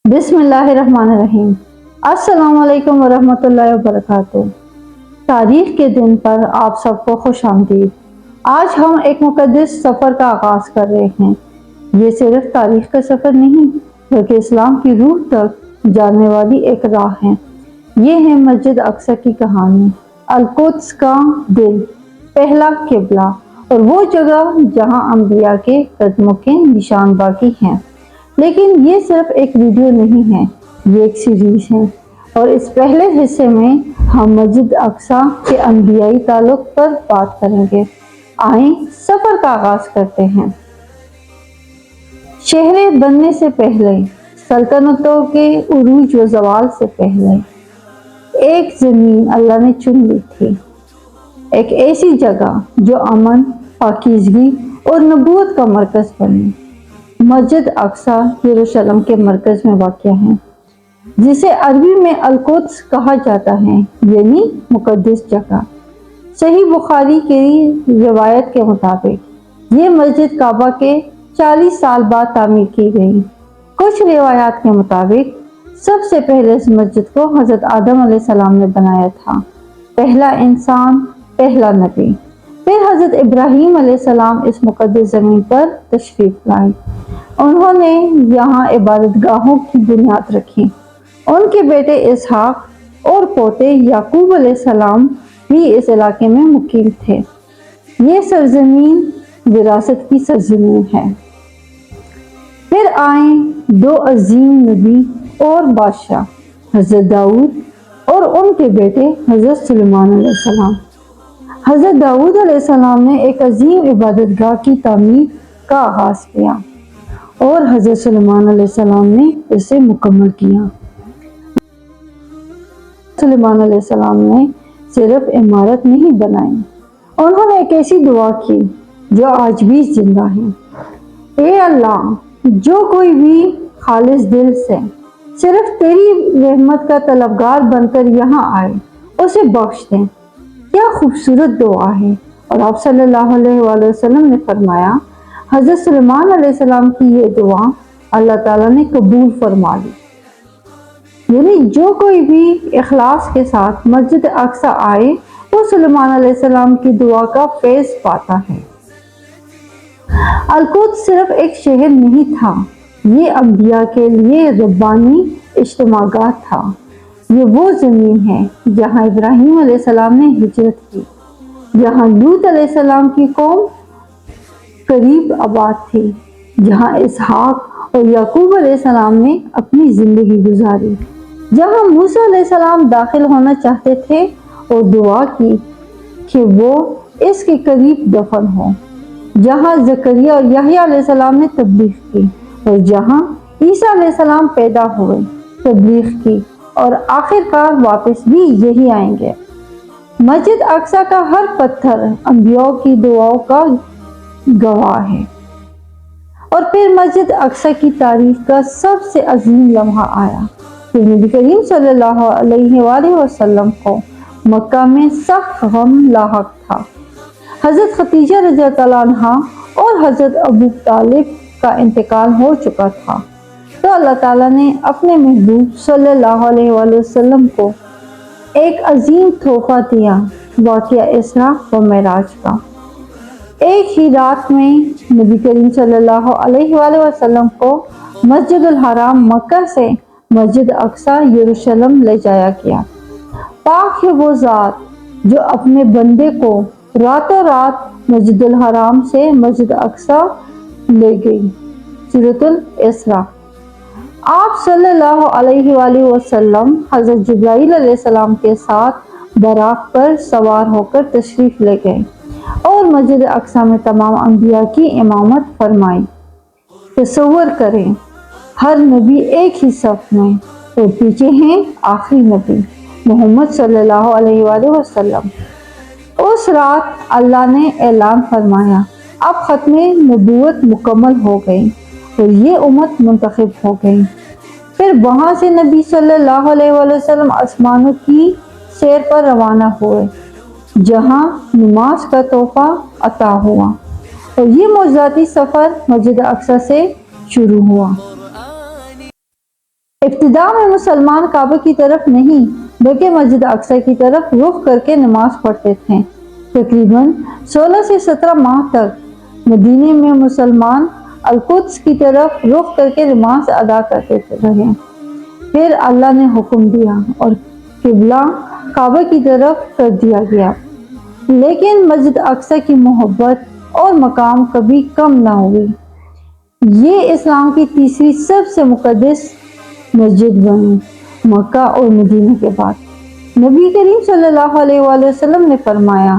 बिस्मिल्लाहिर्रहमानिर्रहीम। अस्सलाम वालेकुम वरहमतुल्लाहि वबरकातुह। तारीख के दिन पर आप सबको खुश आमदीद। आज हम एक मुकद्दस सफ़र का आगाज़ कर रहे हैं। ये सिर्फ तारीख का सफ़र नहीं बल्कि इस्लाम की रूह तक जाने वाली एक राह है। ये है मस्जिद अक्सा की कहानी, अल-कुद्स का दिल, पहला किबला और वो जगह जहाँ अंबिया के कदमों के निशान बाकी हैं। लेकिन ये सिर्फ एक वीडियो नहीं है, ये एक सीरीज है और इस पहले हिस्से में हम मस्जिद अक्सा के अंबियाई ताल्लुक पर बात करेंगे। आए सफर का आगाज करते हैं। शहर बनने से पहले, सल्तनतों के उरूज व ज़वाल से पहले एक जमीन अल्लाह ने चुन ली थी, एक ऐसी जगह जो अमन, पाकीज़गी और नबूवत का मरकज बनी। मस्जिद अक्सा यरूशलेम के मरकज में वाक़या है, जिसे अरबी में अल-कुद्स कहा जाता है, यानी मुकद्दस जगह। सही बुखारी की रिवायत के मुताबिक ये मस्जिद काबा के 40 साल बाद तामीर की गई। कुछ रिवायात के मुताबिक सबसे पहले इस मस्जिद को हज़रत आदम अलैहिस्सलाम ने बनाया था, पहला इंसान, पहला नबी। फिर हज़रत इब्राहीम अलैहिस्सलाम इस मुकद्दस ज़मीन पर तशरीफ़ लाए। उन्होंने यहाँ इबादतगाहों की बुनियाद रखी। उनके बेटे इसहाक और पोते याकूब अलैहिस्सलाम भी इस इलाके में मुकीम थे। ये सरजमीन विरासत की सरजमीन है। फिर आए दो अजीम नबी और बादशाह, हज़रत दाऊद और उनके बेटे हज़रत सुलेमान अलैहिस्सलाम। हज़रत दाऊद अलैहिस्सलाम ने एक अजीम इबादतगाह की तामीर का आगाज़ किया और हज़रत सुलेमान अलैहिस्सलाम ने इसे मुकम्मल किया। सुलेमान अलैहिस्सलाम ने सिर्फ इमारत नहीं बनाई, उन्होंने एक ऐसी दुआ की जो आज भी जिंदा है। ए अल्लाह, जो कोई भी खालिस दिल से सिर्फ तेरी रहमत का तलबगार बनकर यहाँ आए, उसे बख्श दे। क्या खूबसूरत दुआ है। और आप सल्लल्लाहु अलैहि वसल्लम ने फरमाया, हज़रत सुलेमान अलैहिस्सलाम की ये दुआ अल्लाह ताला ने कबूल फरमा ली। यानी जो कोई भी इखलास के साथ मस्जिद अक्सा आए, वो सुलेमान अलैहिस्सलाम की दुआ का फैज़ पाता है। अल-कुद्स सिर्फ एक शहर नहीं था, ये अंबिया के लिए रब्बानी इज्तिमागाह था। ये वो ज़मीन है जहाँ इब्राहीम अलैहिस्सलाम ने हिजरत की, जहाँ लूत अलैहिस्सलाम की कौम करीब आबाद थी, जहाँ इसहाक और याकूब अलैहिस्सलाम ने अपनी ज़िंदगी गुजारी, जहाँ मूसा अलैहिस्सलाम दाखिल होना चाहते थे और दुआ की कि वो इसके करीब दफन हो, जहाँ ज़करिया और यहया अलैहिस्सलाम ने तबलीग की और जहाँ ईसा अलैहिस्सलाम पैदा हुए, तबलीग की और आखिरकार वापस भी यही आएंगे। मस्जिद अक्सा का हर पत्थर अंबियाओं की दुआओं का गवाह है। और फिर मस्जिद अक्सा की तारीफ का सबसे अजीम लम्हा आया कि नबी करीम सल्लल्लाहु अलैहि वसल्लम को मक्का में सख्त गम लाहक था। हज़रत खदीजा रज़ियल्लाहु अन्हा और हज़रत अबू तालिब का इंतकाल हो चुका था, तो अल्लाह ताला ने अपने महबूब सल्लल्लाहु अलैहि वसल्लम को एक अजीम तोहफा दिया, वाक़या इसरा व मेराज का। एक ही रात में नबी करीम सल्लल्लाहु अलैहि वसल्लम को मस्जिदुल हराम मक्का से मस्जिद अक्सा यरूशलेम ले जाया गया। पाक है वो ज़ात जो अपने बंदे को रातों रात मस्जिदुल हराम से मस्जिद अक्सा ले गई। सूरतुल इसरा। आप सल्लल्लाहु अलैहि वसल्लम हज़रत जिब्राईल अलैहिस्सलाम के साथ बराक पर सवार होकर तशरीफ़ ले गए और मस्जिद अक्सा में तमाम अंबिया की इमामत फरमाई। तसव्वुर करें, हर नबी एक ही सफ़ में और पीछे हैं आखिरी नबी मोहम्मद सल्लल्लाहु अलैहि वसल्लम। उस रात अल्लाह ने ऐलान फरमाया, अब ख़त्मे नबूवत मुकम्मल हो गई और ये उम्मत मुंतखब हो गई। फिर वहाँ से नबी सल्लल्लाहु अलैहि वसल्लम आसमानों की सैर पर रवाना हुए, जहाँ नमाज का तोहफा अता हुआ और ये मौजूदाती सफ़र मस्जिद अक्सा से शुरू हुआ। ابتدا میں مسلمان کعبہ کی طرف نہیں بلکہ مسجد اقصی کی طرف رخ کر کے نماز پڑھتے تھے۔ تقریباً 16 سے 17 ماہ تک مدینے میں مسلمان القدس کی طرف رخ کر کے نماز ادا کرتے رہے۔ پھر اللہ نے حکم دیا اور قبلہ کعبہ کی طرف کر دیا گیا، لیکن مسجد اقصی کی محبت اور مقام کبھی کم نہ ہوئی۔ یہ اسلام کی تیسری سب سے مقدس مسجد بنی، مکہ اور مدینہ کے بعد۔ نبی کریم صلی اللہ علیہ وآلہ وسلم نے فرمایا،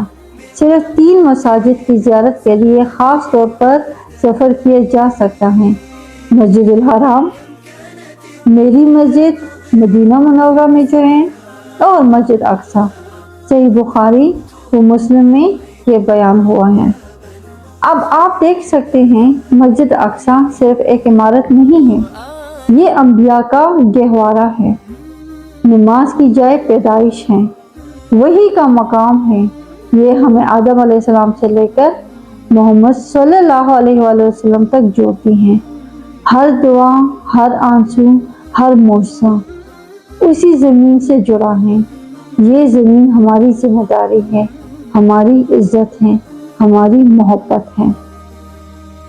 صرف 3 مساجد کی زیارت کے لیے خاص طور پر سفر کیا جا سکتا ہے: مسجد الحرام، میری مسجد مدینہ منورہ میں جو ہے، اور مسجد اقصی۔ صحیح بخاری و مسلم میں یہ بیان ہوا ہے۔ اب آپ دیکھ سکتے ہیں مسجد اقصی صرف ایک عمارت نہیں ہے، یہ انبیاء کا گہوارہ ہے، نماز کی جائے پیدائش ہے، وحی کا مقام ہے۔ یہ ہمیں آدم علیہ السلام سے لے کر محمد صلی اللہ علیہ وآلہ وسلم تک جوڑتی ہیں۔ ہر دعا، ہر آنسو، ہر معجزہ اسی زمین سے جڑا ہے۔ یہ زمین ہماری ذمہ داری ہے، ہماری عزت ہے، ہماری محبت ہے۔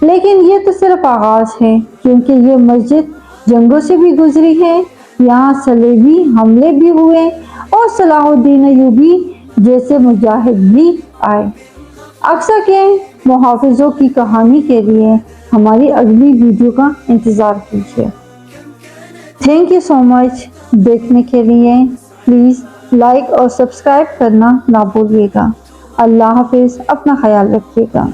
لیکن یہ تو صرف آغاز ہے، کیونکہ یہ مسجد جنگوں سے بھی گزری ہے، یہاں صلیبی حملے بھی ہوئے اور صلاح الدین ایوبی جیسے مجاہد بھی آئے۔ اقصی کے محافظوں کی کہانی کے لیے ہماری اگلی ویڈیو کا انتظار کیجیے۔ تھینک یو سو مچ دیکھنے کے لیے۔ پلیز لائک اور سبسکرائب کرنا نہ بھولیے گا۔ اللہ حافظ، اپنا خیال رکھیے گا۔